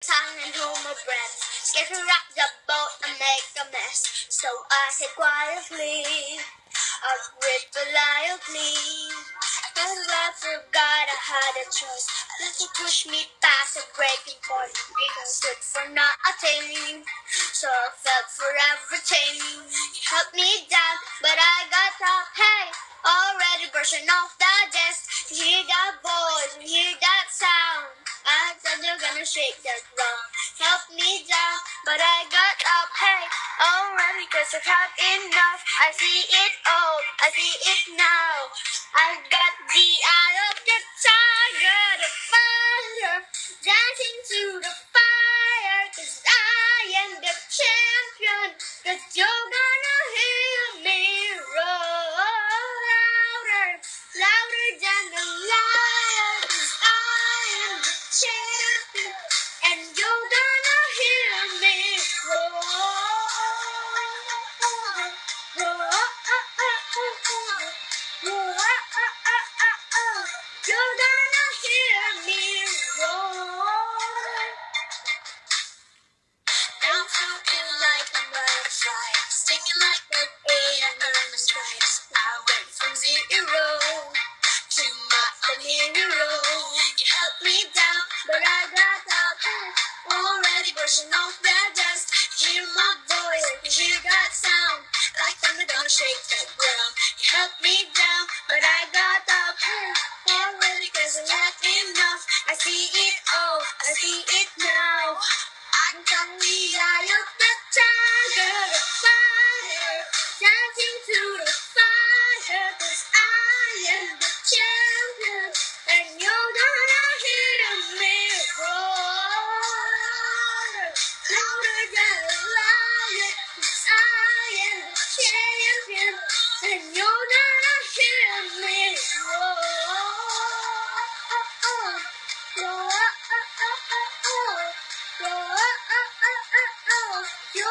Time and hold my breath. Scared to rock the boat and make a mess. So I said quietly, I read reliably. And I forgot I had a choice. Let it push me past a breaking point. Because stood for nothing. So I felt for everything. You helped me down, but I got up. Hey, already brushing off the dust. You hear that voice, you hear that sound. I said you're gonna shake that ground. Help me down, but I got up. Hey, already cause I've had enough. I see it all, I see it now. I got the eye of the tiger, the fire, dancing to the fire. Cause I am the champion. Cause you're gonna hear me roar louder, louder than the lion. Cause I am the champion. And you're gonna hear me roar, roar, roar. You're gonna hear me roar. I'm talking like a butterfly, stinging like an bee and earn the stripes. I went from zero to my hero. You helped me down, but I got up. Already brushing off that dust. Hear my voice, hear that sound. Like thunder gonna shake the ground. You helped me down, but I got up. Already cause I had enough. I see it all, I see it now. I'm from the eye of the tiger, the fire, dancing to the fire. Cause I am the champion, and you're gonna hear me roar louder than a lion. Cause I am the champion, and you're gonna hear me roar, roar, roar. You're